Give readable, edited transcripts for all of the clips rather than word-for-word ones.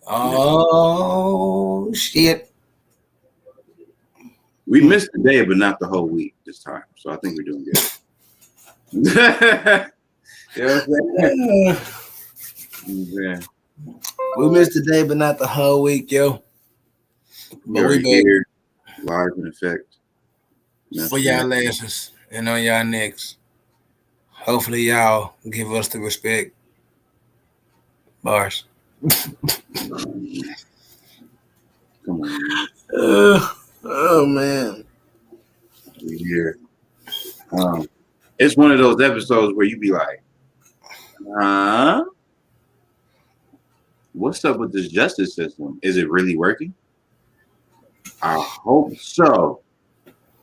Oh shit! We missed the day, but not the whole week this time. So I think we're doing good. You know what I'm saying? Yeah. We missed the day, but not the whole week, yo. We But are we back here, live in effect. You know what for I'm saying? y'all asses and on y'all necks. Hopefully, y'all give us the respect. Bars. Come on, man. Oh man. We're here. It's one of those episodes where you be like, what's up with this justice system? Is it really working? I hope so.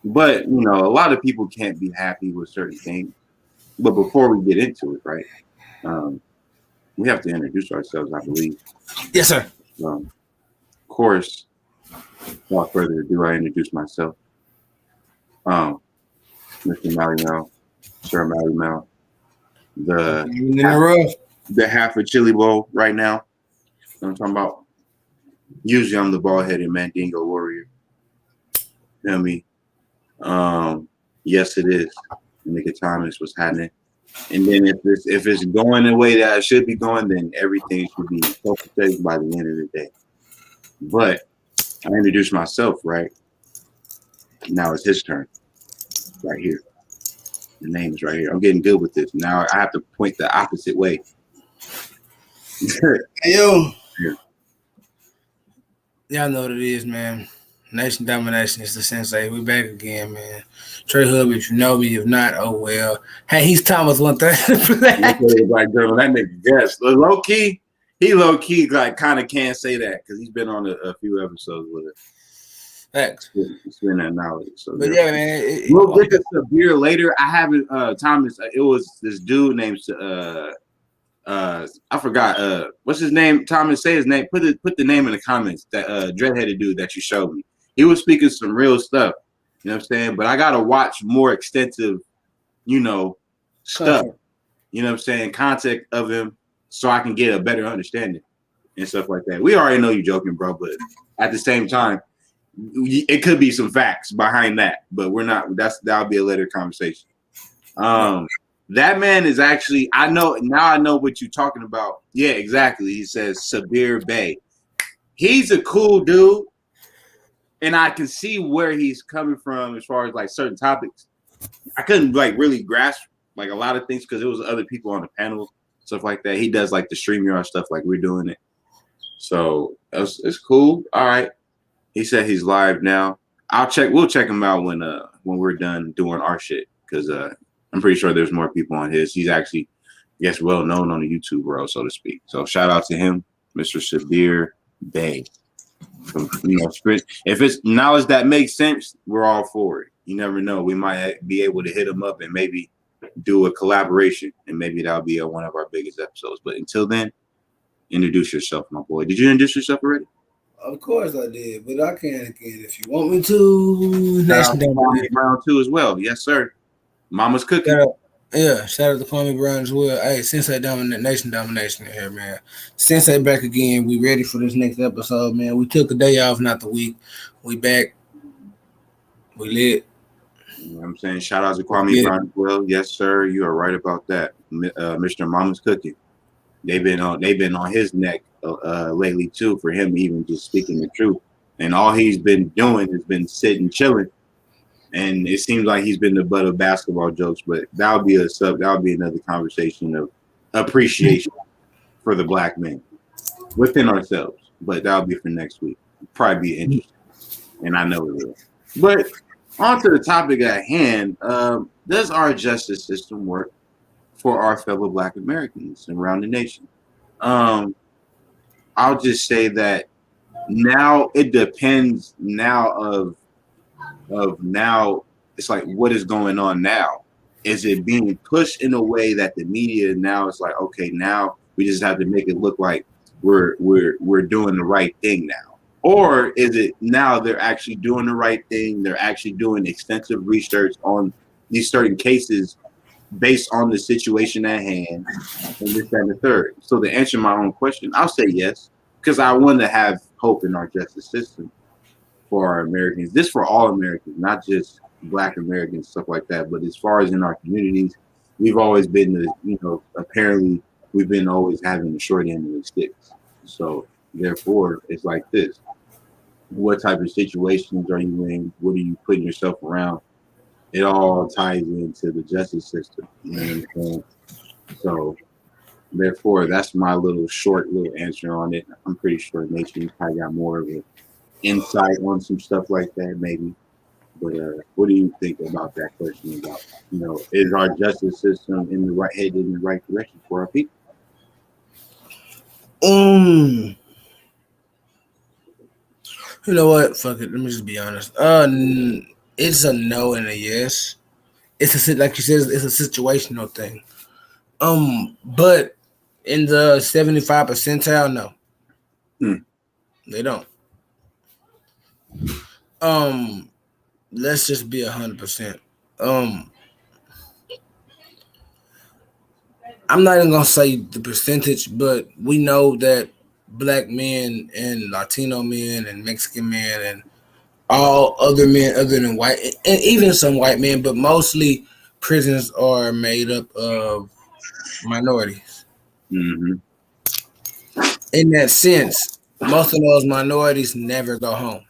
But, a lot of people can't be happy with certain things. But before we get into it, right, we have to introduce ourselves, I believe. Yes, sir. Of course, without further ado, I introduce myself. Mr. Mally Mel, Sir Mally Mel, the half a chili bowl right now. You know what I'm talking about? Usually I'm the bald-headed Mandingo warrior. You know me? Yes, it is. Nigga Thomas was happening. And then if it's going the way that it should be going, then everything should be perfect by the end of the day. But I introduced myself, right? Now it's his turn. Right here. The name is right here. I'm getting good with this. Now I have to point the opposite way. Hey, yo. Yeah. Y'all know what it is, man. Nation Domination is the sensei. We back again, man. Trey Hub, if you know me, if not, oh well. Hey, he's Thomas 130. That nigga guess. Low key, like kind of can't say that because he's been on a few episodes with it. Facts. It's been that knowledge. So but yeah, man. We'll get to Sabir later. I haven't Thomas. It was this dude named I forgot what's his name. Thomas, say his name. Put the name in the comments. That dreadheaded dude that you showed me. He was speaking some real stuff. You know what I'm saying? But I gotta watch more extensive, stuff. You know what I'm saying? Context of him so I can get a better understanding and stuff like that. We already know you joking, bro, but at the same time, it could be some facts behind that, but we're not. That'll be a later conversation. That man is actually. I know what you're talking about. Yeah, exactly. He says Sabir Bey. He's a cool dude, and I can see where he's coming from as far as like certain topics. I couldn't like really grasp like a lot of things because there was other people on the panel, stuff like that. He does like the StreamYard stuff like we're doing it, so it's cool. All right. He said he's live now. We'll check him out when we're done doing our shit because I'm pretty sure there's more people on his. He's actually, I guess, well known on the YouTube world, so to speak. So shout out to him, Mr. Sabir Bey. If it's knowledge that makes sense, we're all for it. You never know. We might be able to hit him up and maybe do a collaboration, and maybe that'll be one of our biggest episodes. But until then, introduce yourself, my boy. Did you introduce yourself already? Of course I did, but I can again if you want me to. Nation Domination Brown too as well. Yes, sir. Mama's cooking. Shout out to Kwame Brown as well. Hey, Sensei Nation Domination here, man. Sensei back again. We ready for this next episode, man. We took a day off, not the week. We back. We lit. You know what I'm saying? Shout out to Kwame Brown as well. Yes, sir. You are right about that. Mr. Mama's cooking. They've been on his neck lately too for him even just speaking the truth. And all he's been doing has been sitting chilling. And it seems like he's been the butt of basketball jokes, but that'll be another conversation of appreciation for the black man within ourselves. But that'll be for next week. Probably be interesting. And I know it will. But on to the topic at hand, does our justice system work for our fellow Black Americans around the nation? I'll just say that now it depends now now it's like what is going on now? Is it being pushed in a way that the media now is like, okay, now we just have to make it look like we're doing the right thing now? Or is it now they're actually doing the right thing, they're actually doing extensive research on these certain cases based on the situation at hand, and this, that, and the third. So to answer my own question, I'll say yes. because I want to have hope in our justice system for our Americans. This for all Americans, not just Black Americans, stuff like that. But as far as in our communities, we've always been apparently we've been always having the short end of the sticks. So therefore, it's like this. What type of situations are you in? What are you putting yourself around? It all ties into the justice system. You know what I'm saying? So therefore, that's my short little answer on it. I'm pretty sure Nation probably got more of an insight on some stuff like that, maybe. But what do you think about that question? About is our justice system headed in the right direction for our people? You know what? Fuck it. Let me just be honest. It's a no and a yes. Like you said, it's a situational thing. But in the 75 percentile, no, they don't. Let's just be 100%. I'm not even gonna say the percentage, but we know that Black men and Latino men and Mexican men and all other men other than white and even some white men, but mostly prisons are made up of minorities. Mm-hmm. In that sense, most of those minorities never go home.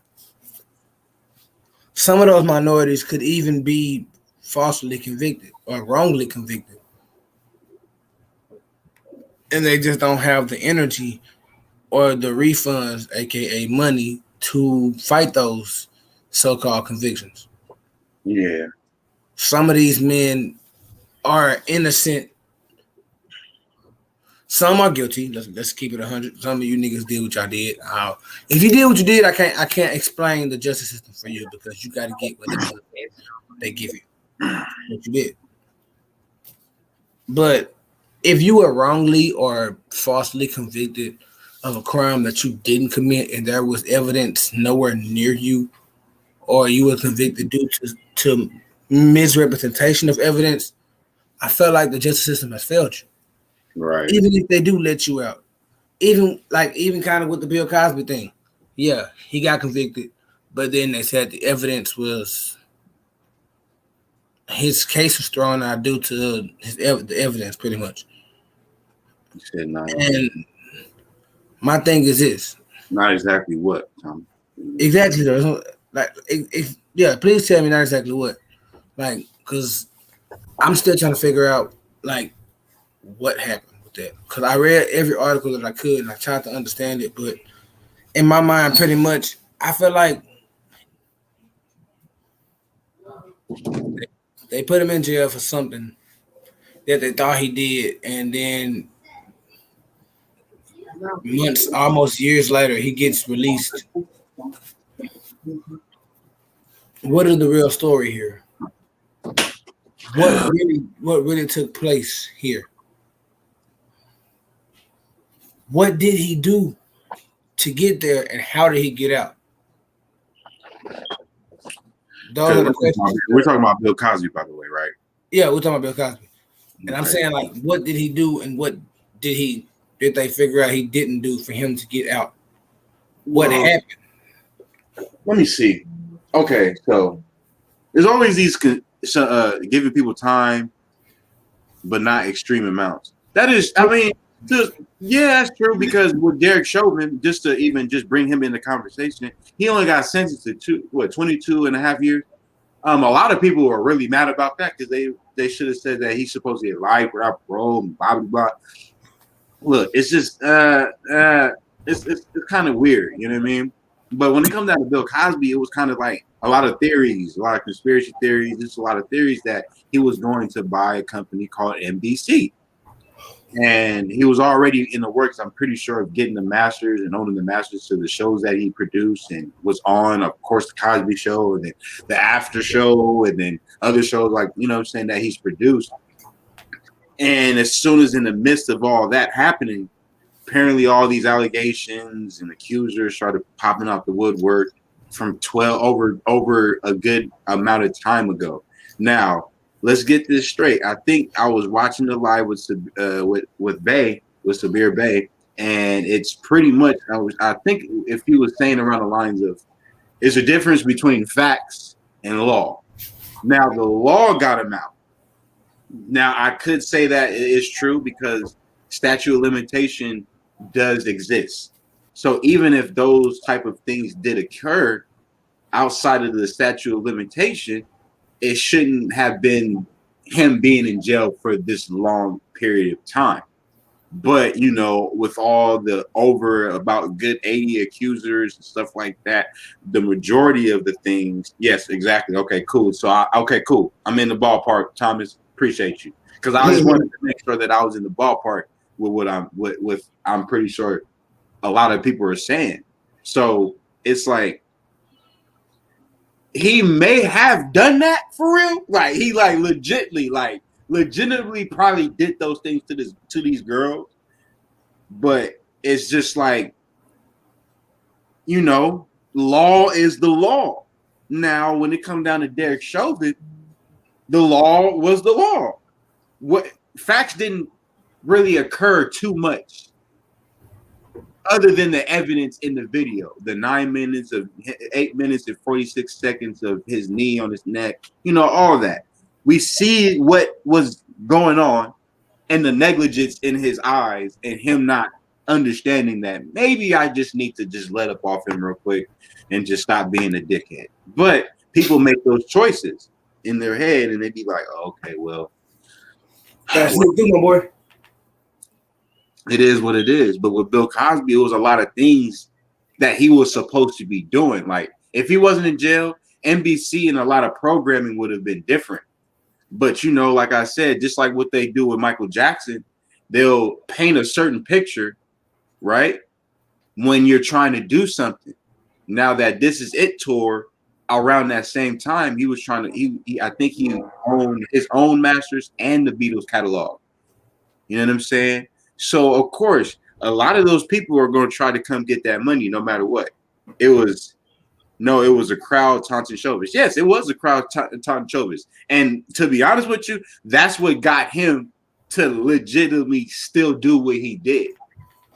Some of those minorities could even be falsely convicted or wrongly convicted, and they just don't have the energy or the refunds, aka money, to fight those so-called convictions. Yeah. Some of these men are innocent. Some are guilty. Let's keep it 100. Some of you niggas did what y'all did. If you did what you did, I can't explain the justice system for you because you got to get what they give you. What you did. But if you were wrongly or falsely convicted of a crime that you didn't commit and there was evidence nowhere near you, or you were convicted due to misrepresentation of evidence, I felt like the justice system has failed you. Right. Even if they do let you out. Even kind of with the Bill Cosby thing. Yeah, he got convicted, but then they said the evidence was his case was thrown out due to the evidence, pretty much. You said not. And my thing is this. Not exactly what, Tom? Exactly. Yeah, please tell me not exactly what. Because I'm still trying to figure out, what happened with that. Because I read every article that I could and I tried to understand it, but in my mind, pretty much, I feel like they put him in jail for something that they thought he did, and then months, almost years later, he gets released. What is the real story here? What really took place here? What did he do to get there, and how did he get out? Those are the questions. We're talking about Bill Cosby, by the way, right? Yeah, we're talking about Bill Cosby. And Okay. I'm saying, what did he do, and what did they figure out he didn't do for him to get out? What happened? Let me see. Okay, so there's always these giving people time, but not extreme amounts. That is, I mean, that's true, because with Derek Chauvin, just bring him in the conversation, he only got sentenced to 22 and a half years. A lot of people are really mad about that because they should have said that he's supposed to get life without parole and blah blah blah. Look, it's just it's kind of weird, you know what I mean? But when it comes down to Bill Cosby, it was kind of like a lot of theories, a lot of conspiracy theories, just a lot of theories that he was going to buy a company called NBC. And he was already in the works, I'm pretty sure, of getting the masters and owning the masters to the shows that he produced and was on, of course, the Cosby Show, and then the After Show, and then other shows that he's produced. And as soon as in the midst of all that happening, apparently all these allegations and accusers started popping out the woodwork from 12 over a good amount of time ago. Now, let's get this straight. I think I was watching the live with Sabir Bay, and it's pretty much. I think if he was saying around the lines of, "There's a difference between facts and law." Now the law got him out. Now I could say that it is true because statute of limitation does exist. So even if those type of things did occur outside of the statute of limitation, it shouldn't have been him being in jail for this long period of time. But with all the over about good 80 accusers and stuff like that, the majority of the things, yes, exactly. Okay, cool. So okay, cool. I'm in the ballpark, Thomas. Appreciate you, because I just wanted to make sure that I was in the ballpark with what I'm pretty sure a lot of people are saying. So it's like he may have done that for real. Like he legitimately probably did those things to these girls. But it's just like, law is the law. Now, when it comes down to Derek Chauvin, the law was the law. What facts didn't really occur too much other than the evidence in the video. The 8 minutes and 46 seconds of his knee on his neck, all that. We see what was going on and the negligence in his eyes and him not understanding that maybe I just need to just let up off him real quick and just stop being a dickhead. But people make those choices in their head and they be like, oh, okay, well, that's what do, my boy. It is what it is. But with Bill Cosby, it was a lot of things that he was supposed to be doing. Like if he wasn't in jail, NBC and a lot of programming would have been different. But like I said, just like what they do with Michael Jackson, they'll paint a certain picture, right? When you're trying to do something. Now that This Is It tour, around that same time, he was trying to. I think he owned his own masters and the Beatles catalog. You know what I'm saying? So of course, a lot of those people are going to try to come get that money, no matter what. It was a crowd taunting Chauvin. Yes, it was a crowd taunting Chauvin. And to be honest with you, that's what got him to legitimately still do what he did.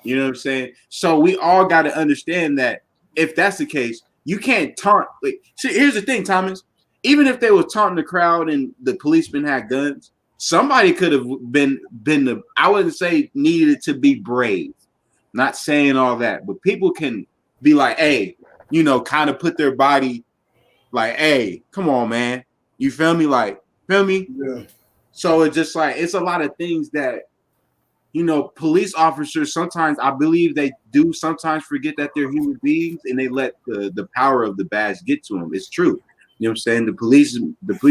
You know what I'm saying? So we all got to understand that if that's the case, you can't taunt. Like, see, here's the thing, Thomas. Even if they were taunting the crowd and the policemen had guns, somebody could have been the. I wouldn't say needed to be brave. Not saying all that, but people can be like, hey, kind of put their body like, hey, come on, man. You feel me? Like, feel me? Yeah. So it's just like, it's a lot of things that, police officers, sometimes I believe they do sometimes forget that they're human beings and they let the power of the badge get to them. It's true. You know what I'm saying? The police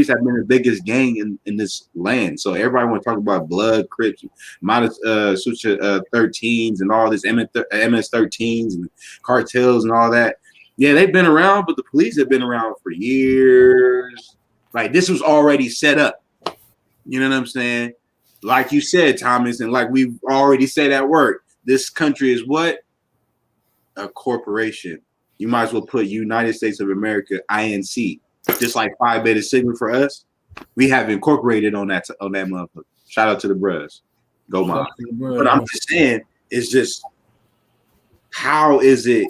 have been the biggest gang in this land. So everybody want to talk about blood, Crips, minus Sucha 13s and all this MS-13s and cartels and all that. Yeah, they've been around, but the police have been around for years. Like this was already set up. You know what I'm saying? Like you said, Thomas, and like we've already said at work, this country is what? A corporation. You might as well put United States of America, INC. Just like Phi Beta Sigma for us, we have incorporated on that motherfucker. Shout out to the bros. Go mom. But I'm just saying, it's just how is it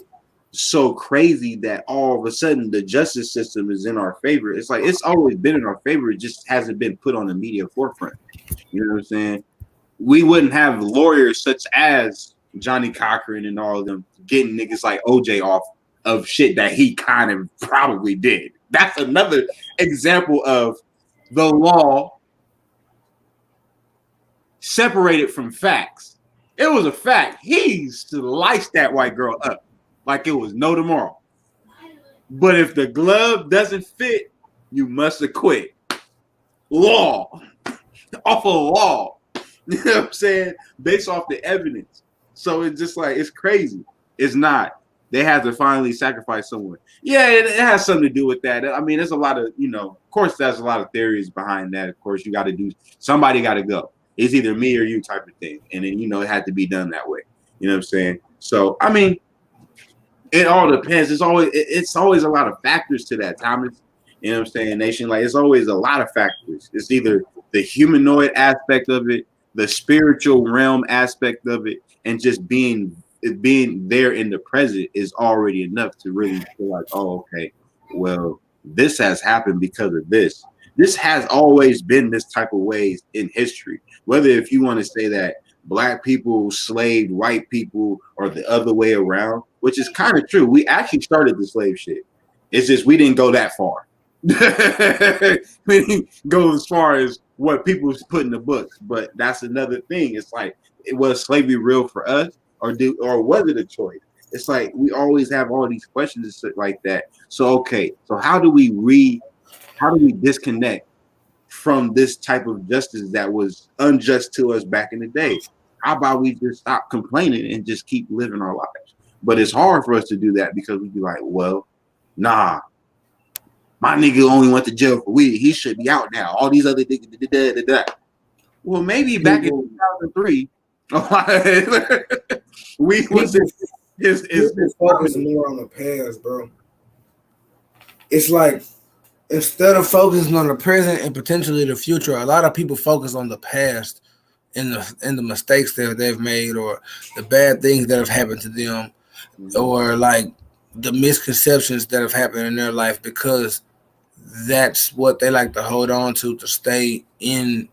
so crazy that all of a sudden the justice system is in our favor? It's like it's always been in our favor. It just hasn't been put on the media forefront. You know what I'm saying? We wouldn't have lawyers such as Johnny Cochran and all of them getting niggas like OJ off of shit that he kind of probably did. That's another example of the law separated from facts. It was a fact. He sliced that white girl up like it was no tomorrow. But if the glove doesn't fit, you must acquit. Law. Off of law. You know what I'm saying? Based off the evidence. So it's just like, it's crazy. It's not. They had to finally sacrifice someone. Yeah, it has something to do with that. I mean, there's a lot of, of course, there's a lot of theories behind that. Of course, somebody got to go. It's either me or you type of thing. And then, it had to be done that way. You know what I'm saying? So, I mean, it all depends. It's always a lot of factors to that, Thomas. You know what I'm saying, Nation? Like, it's always a lot of factors. It's either the humanoid aspect of it, the spiritual realm aspect of it, and just being there in the present is already enough to really feel like, oh, okay, well, this has happened because of this. This has always been this type of ways in history. Whether if you want to say that black people slaved white people or the other way around, which is kind of true. We actually started the slave shit. It's just we didn't go that far. We didn't go as far as what people put in the books. But that's another thing. It's like, was slavery real for us, or was it a choice? It's like we always have all these questions like that. So okay, so how do we disconnect from this type of justice that was unjust to us back in the day? How about we just stop complaining and just keep living our lives? But it's hard for us to do that because we be like, well, nah, my nigga only went to jail for weed. He should be out now. All these other niggas, well, maybe back in 2003, we was focus more on the past, bro. It's like instead of focusing on the present and potentially the future, a lot of people focus on the past and the mistakes that they've made or the bad things that have happened to them or like the misconceptions that have happened in their life because that's what they like to hold on to stay in.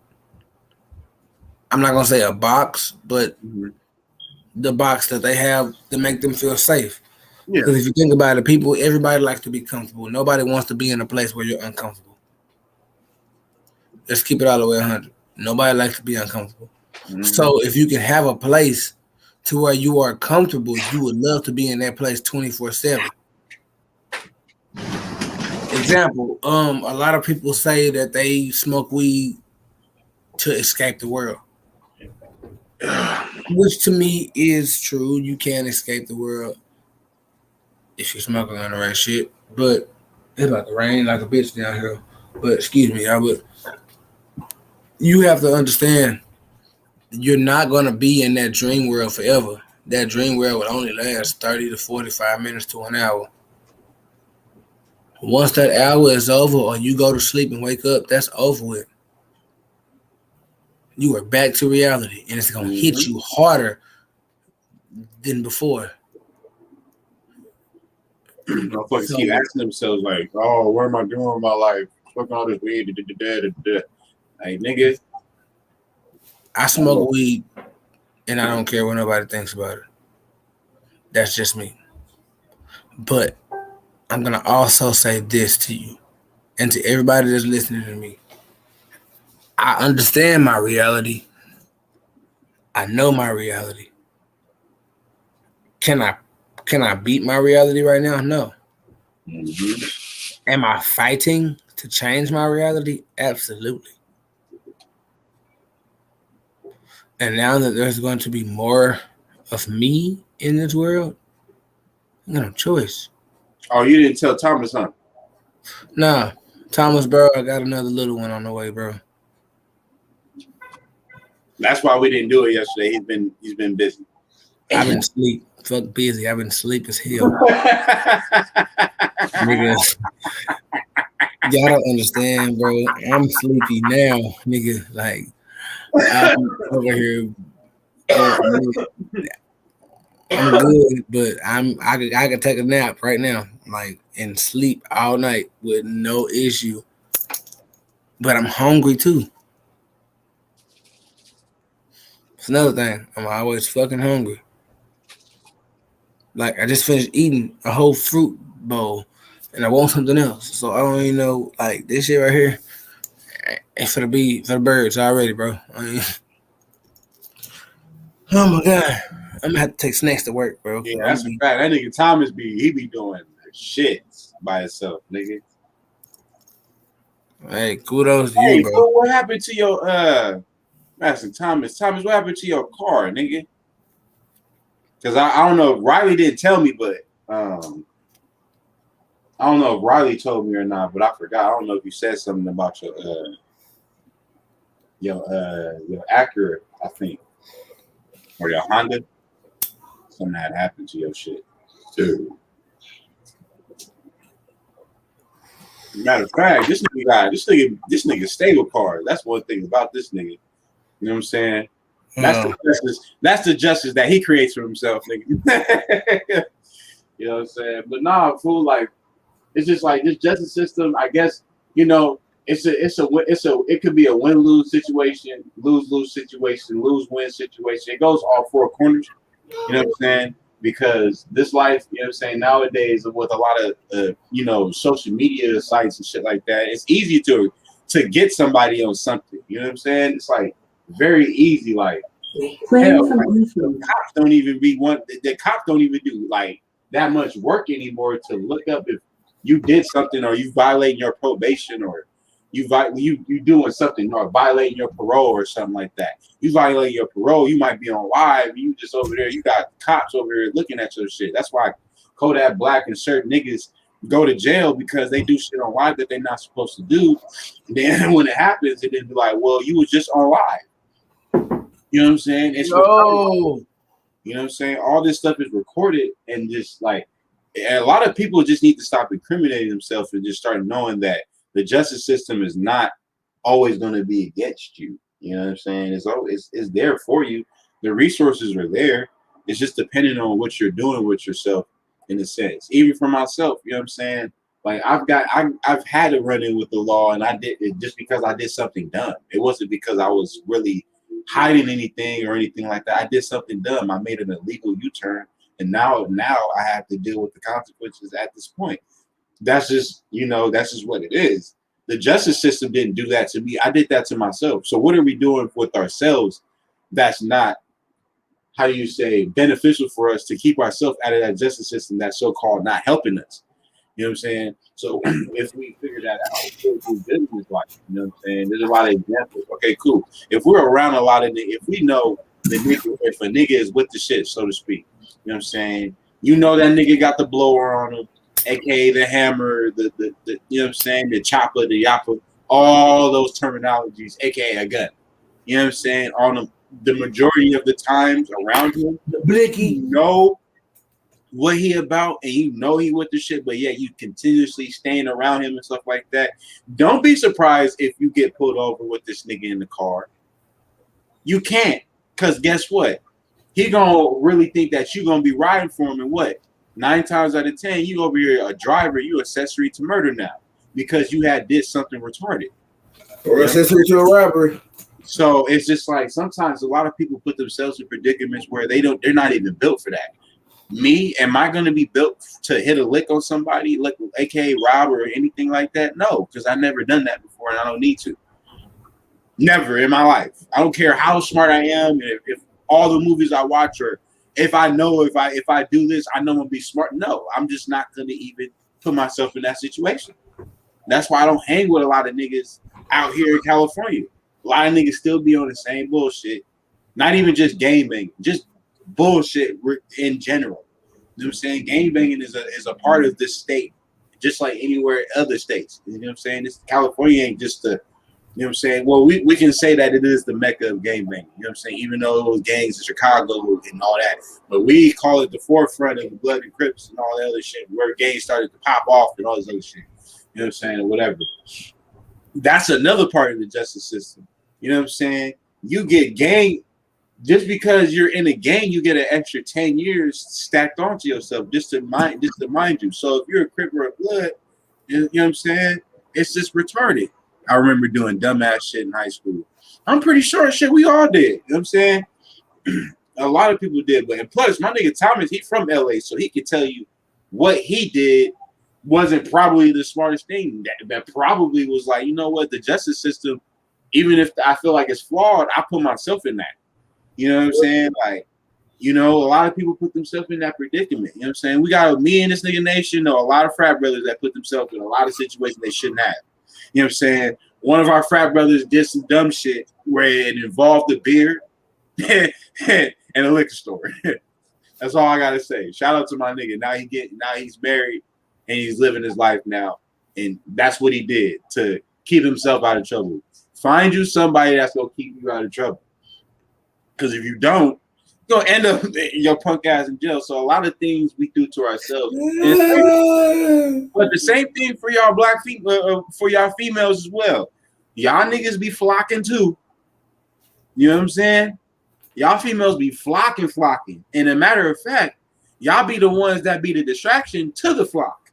I'm not gonna say a box, but the box that they have to make them feel safe. Yeah. Because if you think about it, everybody likes to be comfortable. Nobody wants to be in a place where you're uncomfortable. Let's keep it all the way 100. Nobody likes to be uncomfortable. Mm-hmm. So if you can have a place to where you are comfortable, you would love to be in that place 24/7. Example, a lot of people say that they smoke weed to escape the world. Which to me is true. You can't escape the world if you're smoking on the right shit. But it's about to rain like a bitch down here. But excuse me, you have to understand you're not going to be in that dream world forever. That dream world will only last 30 to 45 minutes to an hour. Once that hour is over or you go to sleep and wake up, that's over with. You are back to reality, and it's going to hit you harder than before. Motherfuckers keep asking themselves like, "Oh, what am I doing with my life? Fucking all this weed." Like, nigga, I smoke weed, and I don't care what nobody thinks about it. That's just me. But I'm gonna also say this to you, and to everybody that's listening to me. I understand my reality. I know my reality. Can I beat my reality right now? No. Am I fighting to change my reality? Absolutely. And now that there's going to be more of me in this world, I got no choice. Oh, you didn't tell Thomas, huh? Nah, Thomas, bro, I got another little one on the way, bro. That's why we didn't do it yesterday. He's been busy. I've been asleep. Fuck busy. I've been asleep as hell. Nigga. Y'all don't understand, bro. I'm sleepy now, nigga. Like I'm over here. I'm good, but I could take a nap right now, like and sleep all night with no issue. But I'm hungry too. It's another thing. I'm always fucking hungry. Like I just finished eating a whole fruit bowl, and I want something else. So I don't even know. Like this shit right here, it's for the birds already, bro. Oh my god, I'm gonna have to take snacks to work, bro. Yeah, that's a fact. That nigga Thomas be doing shit by himself, nigga. Hey, kudos to you, bro. What happened to your Master Thomas? Thomas, what happened to your car, nigga? Because I don't know if Riley didn't tell me, but I don't know if Riley told me or not, but I forgot. I don't know if you said something about your Acura, I think, or your Honda. Something had happened to your shit, dude. Matter of fact, this nigga stable cars. That's one thing about this nigga. You know what I'm saying? That's the justice. That's the justice that he creates for himself, nigga. You know what I'm saying? But nah, fool. Like it's just like this justice system. I guess you know it could be a win-lose situation, lose-lose situation, lose-win situation. It goes all four corners. You know what I'm saying? Because this life, you know what I'm saying, nowadays with a lot of social media sites and shit like that, it's easy to get somebody on something. You know what I'm saying? It's like very easy. Like hell, like, the cops don't even the cops don't even do like that much work anymore to look up if you did something or you violating your probation or you doing something or violating your parole or something like that. You violate your parole, you might be on live. You just over there, you got cops over here looking at your shit. That's why Kodak Black and certain niggas go to jail because they do shit on live that they're not supposed to do. And then when it happens, it then be like, well, you was just on live. You know what I'm saying? It's recorded. You know what I'm saying? All this stuff is recorded and just like, and a lot of people just need to stop incriminating themselves and just start knowing that the justice system is not always going to be against you. You know what I'm saying? It's there for you. The resources are there. It's just depending on what you're doing with yourself in a sense. Even for myself, you know what I'm saying? Like I've had to run in with the law and I did it just because I did something dumb. It wasn't because I was really hiding anything or anything like that. I did something dumb. I made an illegal U-turn and now I have to deal with the consequences at this point. That's just what it is. The justice system didn't do that to me. I did that to myself. So what are we doing with ourselves that's not, how do you say, beneficial for us to keep ourselves out of that justice system that's so-called not helping us? You know what I'm saying? So if we figure that out, we'll do business like, you know what I'm saying? There's a lot of examples. Okay, cool. If we're around a lot of niggas, if we know the nigga, if a nigga is with the shit, so to speak, you know what I'm saying? You know that nigga got the blower on him, aka the hammer, the you know what I'm saying, the chopper, the yapper, all those terminologies, aka a gun. You know what I'm saying? On the majority of the times around him, the blicky, you know what he about, and you know he with the shit, but yet you continuously staying around him and stuff like that. Don't be surprised if you get pulled over with this nigga in the car. You can't, because guess what? He gonna really think that you gonna be riding for him, and what? 9 times out of 10, you over here a driver, you accessory to murder now because you did something retarded. Or accessory to a robbery. So it's just like sometimes a lot of people put themselves in predicaments where they're not even built for that. Me, am I going to be built to hit a lick on somebody, like aka rob or anything like that? No, because I've never done that before and I don't need to. Never in my life. I don't care how smart I am, if all the movies I watch, or if I know if I do this, I know I'm gonna be smart. No, I'm just not gonna even put myself in that situation. That's why I don't hang with a lot of niggas out here in California. A lot of niggas still be on the same bullshit. Not even just game banging, just bullshit in general. You know what I'm saying? Game banging is a part of this state, just like anywhere other states. You know what I'm saying? California ain't just the, you know what I'm saying? Well, we can say that it is the mecca of gang banging. You know what I'm saying? Even though it was gangs in Chicago and all that. But we call it the forefront of the Blood and Crips and all that other shit, where gangs started to pop off and all this other shit. You know what I'm saying? Or whatever. That's another part of the justice system. You know what I'm saying? You get gang, just because you're in a gang, you get an extra 10 years stacked onto yourself just to mind you. So if you're a Crip or a Blood, you know what I'm saying? It's just retarded. I remember doing dumbass shit in high school. I'm pretty sure shit we all did. You know what I'm saying? A lot of people did. But and plus, my nigga Thomas, he from LA, so he could tell you what he did wasn't probably the smartest thing. That probably was like, you know what, the justice system, even if I feel like it's flawed, I put myself in that. You know what I'm saying? Like, you know, a lot of people put themselves in that predicament. You know what I'm saying? We got me and this nigga nation know a lot of frat brothers that put themselves in a lot of situations they shouldn't have. You know what I'm saying? One of our frat brothers did some dumb shit where it involved a beer and a liquor store. That's all I gotta say. Shout out to my nigga. Now he's married and he's living his life now. And that's what he did to keep himself out of trouble. Find you somebody that's gonna keep you out of trouble. Because if you don't, you're gonna end up your punk ass in jail. So a lot of things we do to ourselves. But the same thing for y'all for y'all females as well. Y'all niggas be flocking too. You know what I'm saying? Y'all females be flocking. And a matter of fact, y'all be the ones that be the distraction to the flock.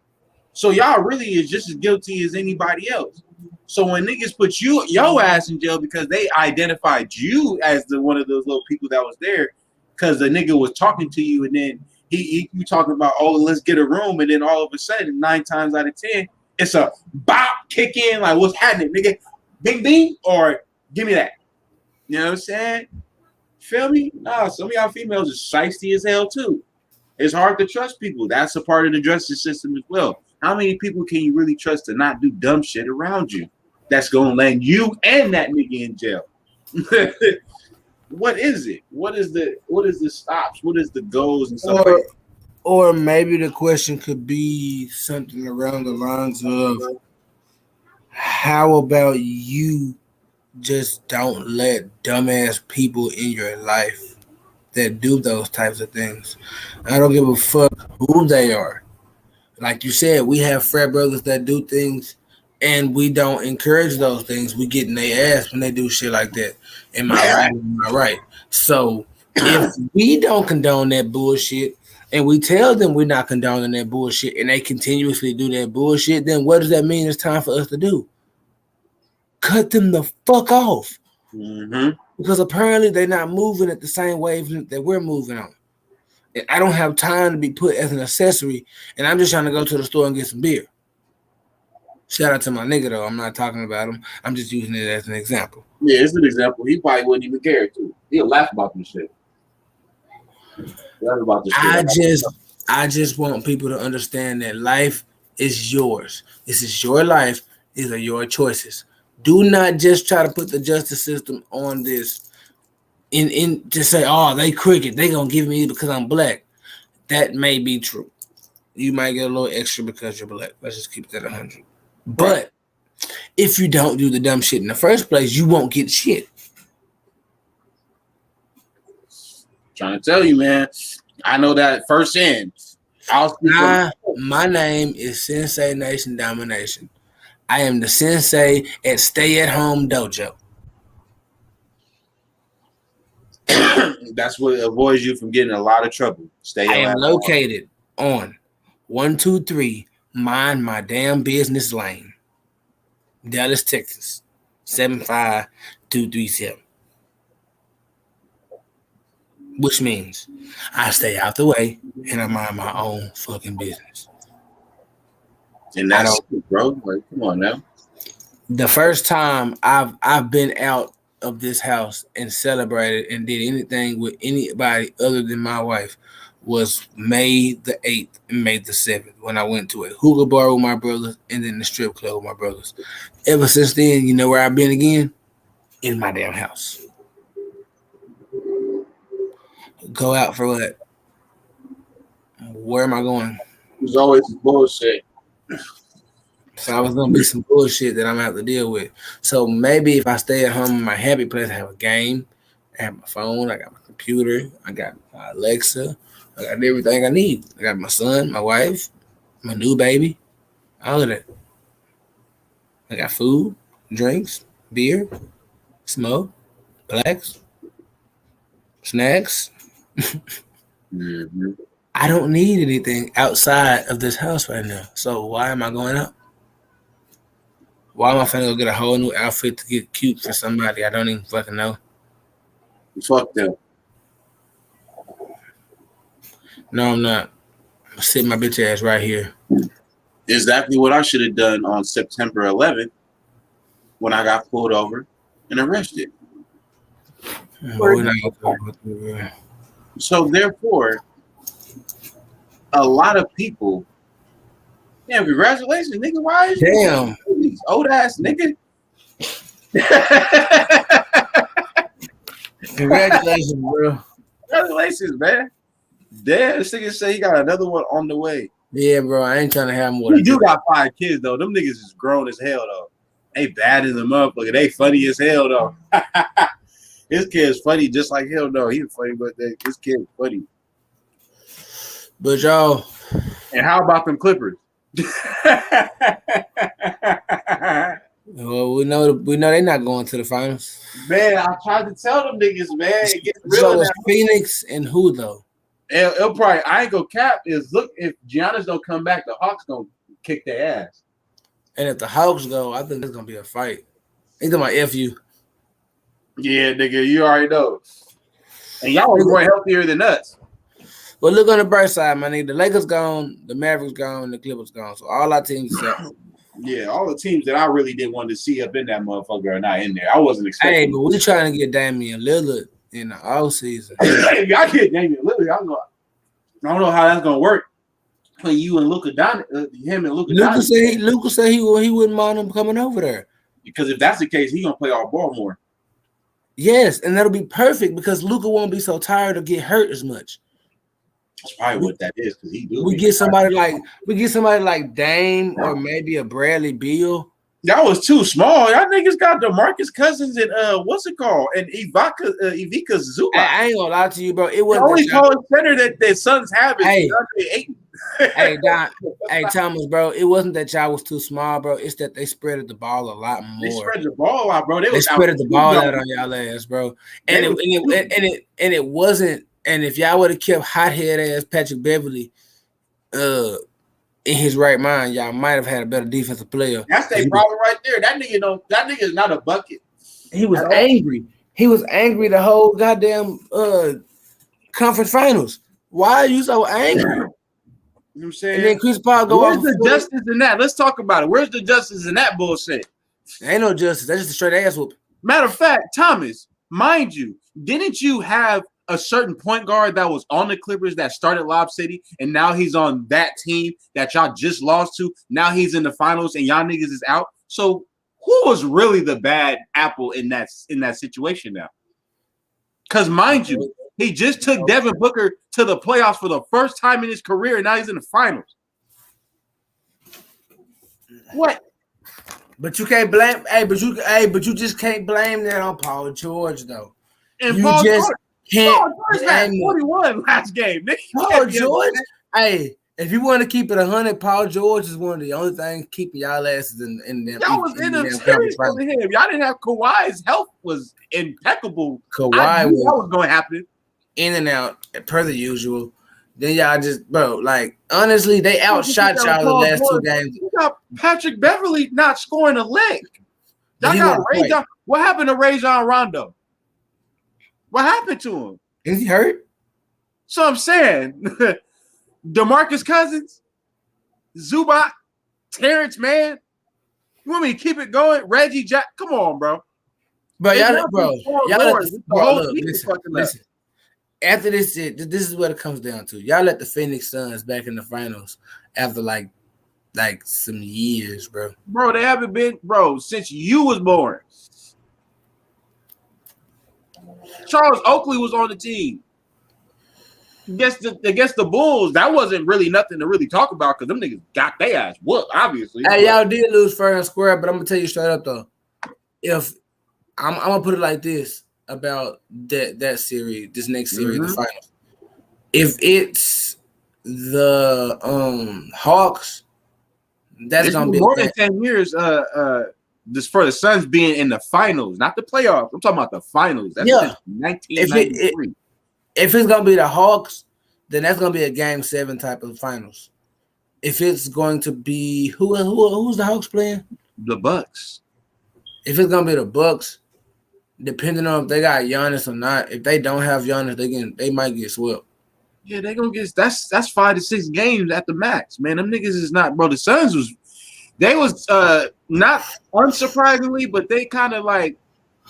So y'all really is just as guilty as anybody else. So when niggas put your ass in jail because they identified you as the one of those little people that was there, because the nigga was talking to you, and then you talking about, oh, let's get a room, and then all of a sudden 9 times out of 10 it's a bop kick in, like, what's happening, nigga? Bing bing, or give me that. You know what I'm saying? Feel me? Nah, some of y'all females are shiesty as hell too. It's hard to trust people. That's a part of the justice system as well. How many people can you really trust to not do dumb shit around you? That's gonna land you and that nigga in jail. What is it? What is the stops? What is the goals and stuff like that? Or maybe the question could be something around the lines of, how about you just don't let dumbass people in your life that do those types of things? I don't give a fuck who they are. Like you said, we have frat brothers that do things and we don't encourage those things. We get in their ass when they do shit like that. Am I right? Am I right? So if we don't condone that bullshit and we tell them we're not condoning that bullshit and they continuously do that bullshit, then what does that mean it's time for us to do? Cut them the fuck off. Mm-hmm. Because apparently they're not moving at the same wavelength that we're moving on. And I don't have time to be put as an accessory, and I'm just trying to go to the store and get some beer. Shout out to my nigga though. I'm not talking about him. I'm just using it as an example. Yeah, it's an example. He probably wouldn't even care to. He'll laugh about this shit. Laugh about this shit. I just want people to understand that life is yours. This is your life. These are your choices. Do not just try to put the justice system on this in to say, oh, they crooked. They gonna give me because I'm black. That may be true. You might get a little extra because you're black. Let's just keep that 100. But if you don't do the dumb shit in the first place, you won't get shit. Trying to tell you, man. I know that firsthand. My name is Sensei Nation Domination. I am the sensei at Stay at Home Dojo. That's what avoids you from getting a lot of trouble. I am located on 123 Mind My Damn Business Lane, Dallas, Texas, 75237. Which means I stay out the way and I mind my own fucking business. And that's it, bro. Like, come on now. The first time I've been out of this house and celebrated and did anything with anybody other than my wife was May the 8th and May the 7th when I went to a hookah bar with my brothers and then the strip club with my brothers. Ever since then, you know where I've been again? In my damn house. Go out for what? Where am I going? There's always bullshit. So I was gonna be some bullshit that I'm gonna have to deal with. So maybe if I stay at home in my happy place, I have a game, I have my phone, I got my computer, I got my Alexa, I got everything I need. I got my son, my wife, my new baby, all of that. I got food, drinks, beer, smoke, blacks, snacks. Mm-hmm. I don't need anything outside of this house right now. So why am I going out? Why am I finna go get a whole new outfit to get cute for somebody I don't even fucking know? Fuck them. No, I'm not. I'm gonna sit my bitch ass right here. Exactly what I should have done on September 11th when I got pulled over and arrested. So therefore, a lot of people. Damn, congratulations, nigga. Why is Damn. You old ass nigga? Congratulations, bro. Congratulations, man. Damn, this nigga say he got another one on the way. Yeah, bro. I ain't trying to have more. He do got 5 kids though. Them niggas is grown as hell though. They bad as a motherfucker. They funny as hell though. His kid's funny just like hell though. He's funny, but his kid's funny. But y'all. And how about them Clippers? Well, we know they're not going to the finals. Man, I tried to tell them niggas, man, it gets real in So it's that. Phoenix and who though? It'll probably, I ain't gonna cap, is look, if Giannis don't come back, the Hawks gonna kick their ass. And if the Hawks go, I think it's gonna be a fight. He's talking about FU. Yeah, nigga, you already know. And y'all was more healthier than us. Well, look on the bright side, my nigga. The Lakers gone, the Mavericks gone, the Clippers gone. So all our teams are set. Yeah, all the teams that I really didn't want to see up in that motherfucker are not in there. I wasn't expecting. Hey, but we trying to get Damian Lillard in the all season. If y'all get Damian Lillard, I don't know how that's gonna work. When you and Luka him and Luka Luka said he wouldn't mind him coming over there. Because if that's the case, he gonna play all ball more. Yes, and that'll be perfect because Luka won't be so tired of get hurt as much. That's probably what that is because he do. We get somebody like Dame or maybe a Bradley Beal. That was too small. Y'all niggas got DeMarcus Cousins and what's it called? And Ivica Zubac. I ain't gonna lie to you, bro. It The wasn't only tall center that their sons have is Hey. Ayton. Hey, Don, hey Thomas, bro. It wasn't that y'all was too small, bro. It's that they spread the ball a lot more. They spread the ball out, bro. They spread the ball out on y'all ass, bro. And it wasn't. And if y'all would have kept hothead ass Patrick Beverly, in his right mind, y'all might have had a better defensive player. That's their problem right there. That nigga is not a bucket. He was angry. He was angry the whole goddamn conference finals. Why are you so angry? You know what I'm saying? And then Chris Paul go Where's off. the justice in that? Let's talk about it. Where's the justice in that bullshit? Ain't no justice. That's just a straight ass whoop. Matter of fact, Thomas, mind you, didn't you have a certain point guard that was on the Clippers that started Lob City, and now he's on that team that y'all just lost to? Now he's in the finals, and y'all niggas is out. So who was really the bad apple in that situation now? Because mind you, he just took Devin Booker to the playoffs for the first time in his career, and now he's in the finals. What? But you can't blame. But you just can't blame that on Paul George though. And you Paul just George, can't. Paul George had 41 last game. Paul George. Hey, if you want to keep it 100, Paul George is one of the only things keeping y'all asses in them. Y'all was in a series with him. Y'all didn't have Kawhi. His health was impeccable. Kawhi was going to happen. In and out per the usual. Then y'all just, bro, like, honestly, they outshot y'all the last two games. You got Patrick Beverly not scoring a lick. Y'all got Rajon. What happened to Rajon Rondo? What happened to him? Is he hurt? So I'm saying, DeMarcus Cousins, Zubac, Terrence Mann. You want me to keep it going? Reggie Jack, come on, bro. But listen. After this, this is what it comes down to. Y'all let the Phoenix Suns back in the finals after like some years, bro. Bro, they haven't been, since you was born. Charles Oakley was on the team. Against the Bulls, that wasn't really nothing to really talk about because them niggas got their ass whooped, obviously. Hey, y'all did lose fair and square, but I'm gonna tell you straight up though. If I'm gonna put it like this about that series, this next series, the finals. If it's the Hawks, that's gonna be more than 10 years. This for the Suns being in the finals, not the playoffs. I'm talking about the finals. That's 1993. If it's gonna be the Hawks, then that's gonna be a Game 7 type of finals. If it's going to be who's the Hawks playing? The Bucks. If it's gonna be the Bucks, depending on if they got Giannis or not, if they don't have Giannis, they might get swept. Yeah, they gonna get that's 5 to 6 games at the max, man. Them niggas is not, bro. The Suns was not unsurprisingly, but they kind of like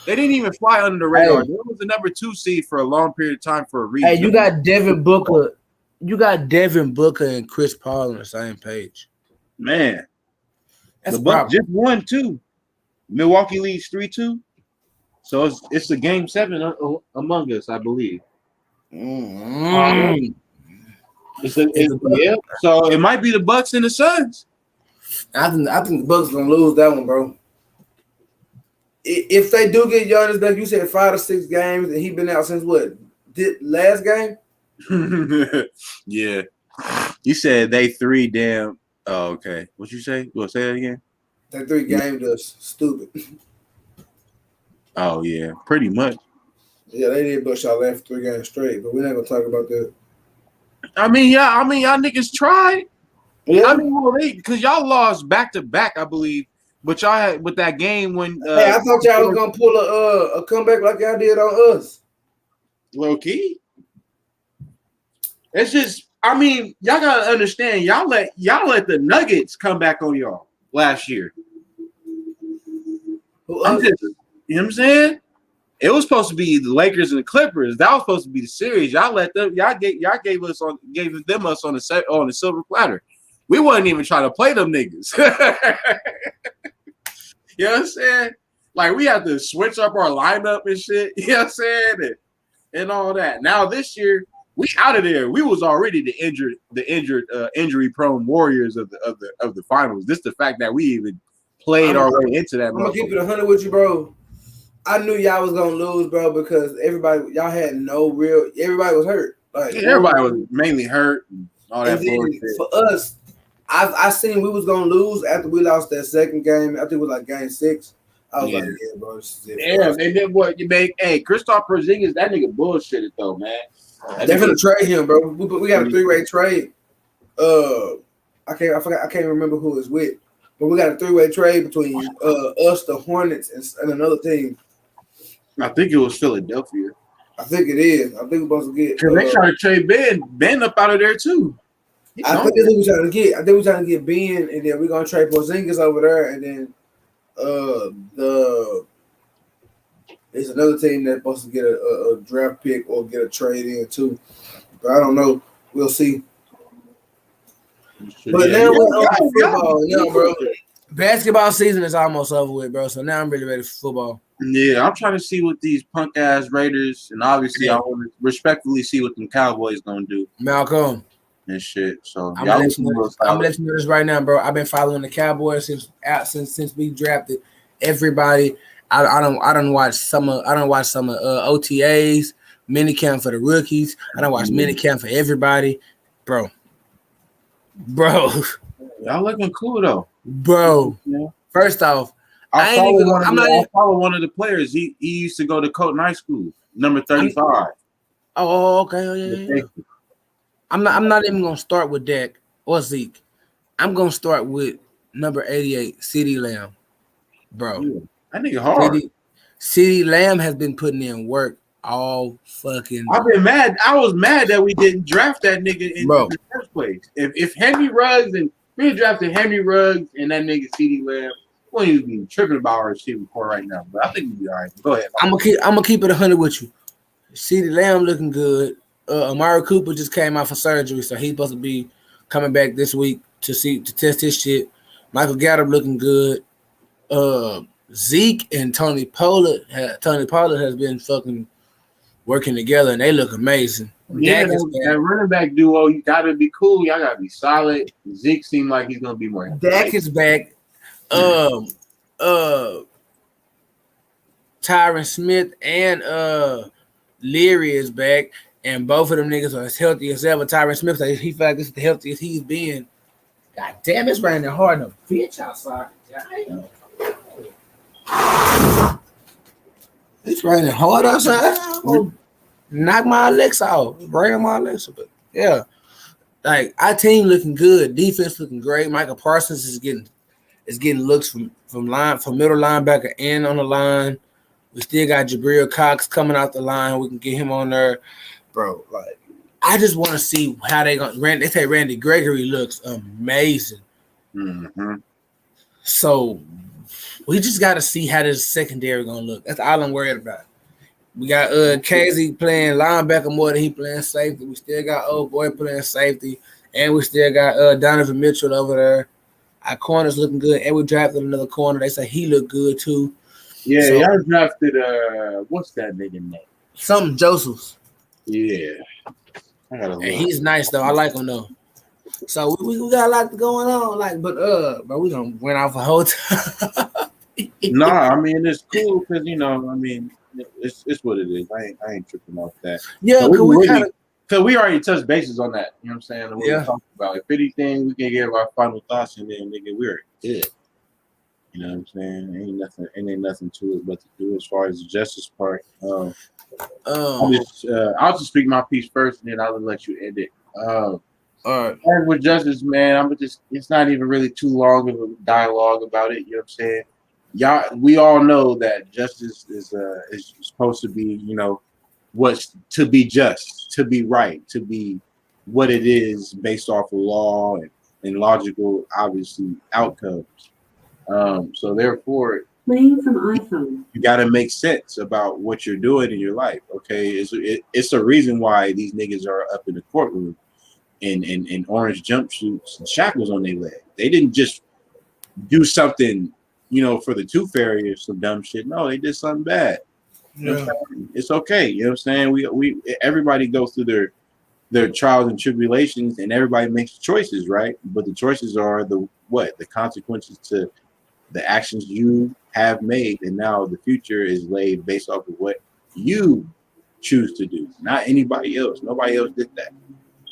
they didn't even fly under the radar. They was the number 2 seed for a long period of time for a reason. Hey, you got Devin Booker. You got Devin Booker and Chris Paul on the same page. Man, that's the Bucks just won 2. Milwaukee leads 3-2. So it's a Game 7 among us, I believe. Mm-hmm. Yeah. So it might be the Bucks and the Suns. I think the Bucks gonna lose that one, bro. If they do get Giannis back, you said 5 to 6 games, and he been out since what? Last game? Yeah. You said they 3 damn. Oh, okay. What you say? You want to say that again? That 3 games was stupid. Oh yeah, pretty much. Yeah, they did bust y'all left 3 games straight, but we're not gonna talk about that. I mean, y'all niggas tried. Yeah. I mean, well, because y'all lost back to back, I believe. But y'all had with that game when. Hey, I thought y'all was gonna pull a comeback like y'all did on us. Low key. It's just, I mean, y'all gotta understand. Y'all let the Nuggets come back on y'all last year. I'm just, you know what I'm saying? It was supposed to be the Lakers and the Clippers. That was supposed to be the series. Y'all let them. Y'all gave us on the silver platter. We wasn't even trying to play them niggas. You know what I'm saying? Like we had to switch up our lineup and shit. You know what I'm saying? And all that. Now this year we out of there. We was already the injury prone warriors of the finals. This the fact that we even played our way into that. I'm gonna keep it 100 with you, bro. I knew y'all was gonna lose, bro, because y'all had everybody was hurt. Like everybody was mainly hurt and all that bullshit. For us, I seen we was gonna lose after we lost that second game. I think it was like game 6. I was like, yeah, bro, this is it. Damn, and then what you make? Hey, Kristaps Porzingis, that nigga bullshitted though, man. They're gonna trade him, bro. We got a 3-way trade. I can't remember who it's with, but we got a 3-way trade between us, the Hornets, and another team. I think it was Philadelphia. I think it is. I think we're supposed to get. Because they trying to trade Ben up out of there too. I think that's what we're trying to get. I think we're trying to get Ben, and then we're gonna trade Porzingis over there, and then there's another team that's supposed to get a draft pick or get a trade in too. But I don't know. We'll see. But now we're on football, bro. Basketball season is almost over with, bro. So now I'm really ready for football. Yeah, I'm trying to see what these punk ass Raiders, and obviously I want to respectfully see what them Cowboys gonna do. Malcolm. And shit. So I'm gonna let you know this right now, bro. I've been following the Cowboys since we drafted everybody. I don't watch some of OTAs, minicamp for the rookies. I don't watch minicamp for everybody, bro. Y'all looking cool though, bro. Yeah. First off, I follow one of the players. He used to go to Colton High School, number 35. Oh, okay. Oh, yeah. I'm not even gonna start with Dak or Zeke. I'm gonna start with number 88, CeeDee Lamb, bro. Yeah, that nigga hard. CeeDee Lamb has been putting in work all fucking. I've been mad. I was mad that we didn't draft that nigga in the first place. If Henry Ruggs and we drafted Henry Ruggs and that nigga CeeDee Lamb, we wouldn't even be tripping about our receiving core right now. But I think we'll be all right. Go ahead. I'm gonna keep it 100 with you. CeeDee Lamb looking good. Amari Cooper just came out for surgery, so he's supposed to be coming back this week to test his shit. Michael Gallup looking good. Zeke and Tony Pollard has been fucking working together, and they look amazing. Yeah, that running back duo, you gotta be cool. Y'all gotta be solid. Zeke seemed like he's gonna be more. Dak is back. Tyron Smith and Leary is back. And both of them niggas are as healthy as ever. Tyron Smith, he felt like this is the healthiest he's been. God damn, it's raining hard in a bitch outside. Damn. It's raining hard outside. I'm gonna knock my Alexa out. Bring my Alexa. But yeah. Like our team looking good. Defense looking great. Michael Parsons is getting looks from middle linebacker and on the line. We still got Jabril Cox coming out the line. We can get him on there. Bro, like I just want to see how they say Randy Gregory looks amazing. Mm-hmm. So we just got to see how this secondary gonna look. That's all I'm worried about. We got Casey playing linebacker more than he playing safety. We still got old boy playing safety, and we still got Donovan Mitchell over there. Our corner's looking good, and we drafted another corner. They say he looked good too. Yeah, so, y'all drafted what's that nigga name? Something Josephs. Yeah. And he's nice though. I like him though. So we got a lot going on. But we gonna win off a whole time. Nah, I mean it's cool because it's what it is. I ain't tripping off that. Yeah, because we already touched bases on that. You know what I'm saying? We talked about if anything, we can give our final thoughts and then nigga, we're good. You know what I'm saying? Ain't nothing to it but to do as far as the justice part. Um, I'll just speak my piece first, and then I'll let you end it. all right. And with justice, man, it's not even really too long of a dialogue about it. You know what I'm saying? We all know that justice is supposed to be, what's to be just, to be right, to be what it is based off of law and logical, obviously, outcomes. So therefore, Playing from iPhone. you got to make sense about what you're doing in your life. Okay, it's a reason why these niggas are up in the courtroom in orange jumpsuits and shackles on their leg. They didn't just do something, for the tooth fairy or some dumb shit. No, they did something bad. You know what I'm saying? It's okay. You know what I'm saying? We everybody goes through their trials and tribulations, and everybody makes choices, right? But the choices are the consequences to the actions you have made, and now the future is laid based off of what you choose to do, not anybody else. Nobody else did that.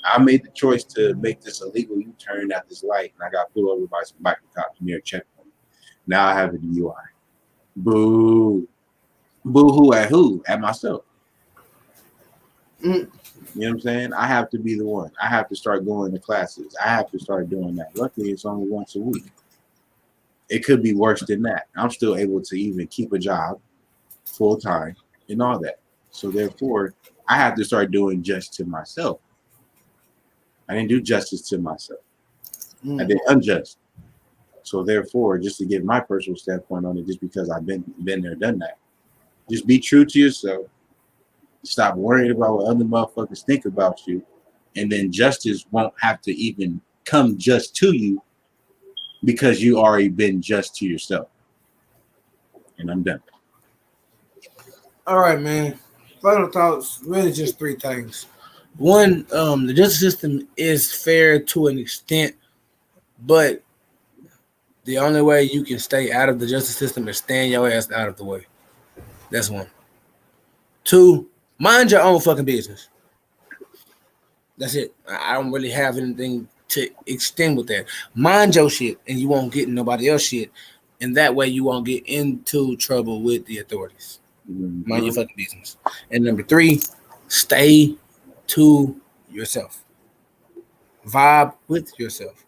I made the choice to make this illegal U-turn at this light, and I got pulled over by some biker cops near a checkpoint. Now I have a DUI. Boo. Boo hoo at who? At myself. You know what I'm saying? I have to be the one. I have to start going to classes. I have to start doing that. Luckily, it's only once a week. It could be worse than that. I'm still able to even keep a job full time and all that. So therefore, I have to start doing just to myself. I didn't do justice to myself. I did unjust. So therefore, just to give my personal standpoint on it, just because I've been there, done that. Just be true to yourself. Stop worrying about what other motherfuckers think about you. And then justice won't have to even come just to you because you already been just to yourself. And I'm done. All right, man. Final thoughts. Really, just three things. One, the justice system is fair to an extent, but the only way you can stay out of the justice system is stand your ass out of the way. That's one. Two, mind your own fucking business. That's it. I don't really have anything to extend with that. Mind your shit, and you won't get in nobody else shit, and that way you won't get into trouble with the authorities. Mind your fucking business. And number three, stay to yourself. Vibe with yourself.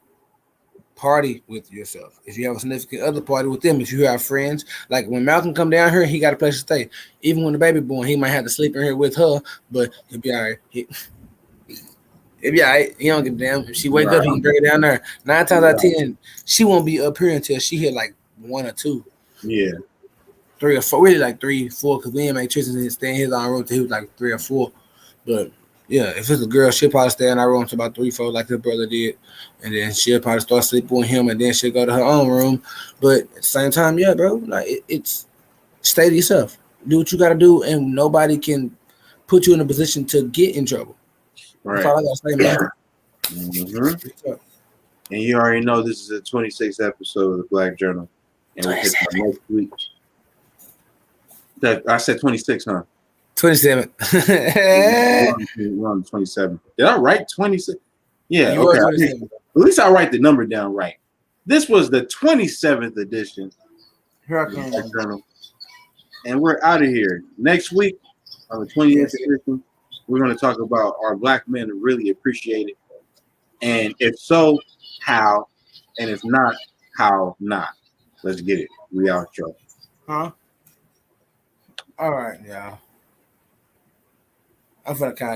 Party with yourself. If you have a significant other, party with them. If you have friends, like when Malcolm come down here, he got a place to stay. Even when the baby born, he might have to sleep in here with her, but he'll be all right. He'll be all right. He don't give a damn. If she wake up, he can bring her down there. 9 times out of 10, she won't be up here until she hit like 1 or 2. Yeah. 3 or 4, really like 3, 4, because we didn't make Tristan stay in his own room until he was like 3 or 4. But yeah, if it's a girl, she'll probably stay in our room until about 3, 4, like her brother did. And then she'll probably start sleeping with him, and then she'll go to her own room. But at the same time, yeah, bro, like it's stay to yourself. Do what you got to do, and nobody can put you in a position to get in trouble. Right. That's all I got to say, man. Mm-hmm. And you already know this is the 26th episode of the Black Journal. And we'll catch you next week. I said 26, huh? 27. We're on 27. Did I write 26? Yeah, You okay. are 27. At least I write the number down right. This was the 27th edition Here I of the come. Black Journal. And we're out of here. Next week, on the 28th edition, we're going to talk about are black men really appreciated? And if so, how? And if not, how not? Let's get it. We out, y'all. Huh? All right, y'all. I'm finna kind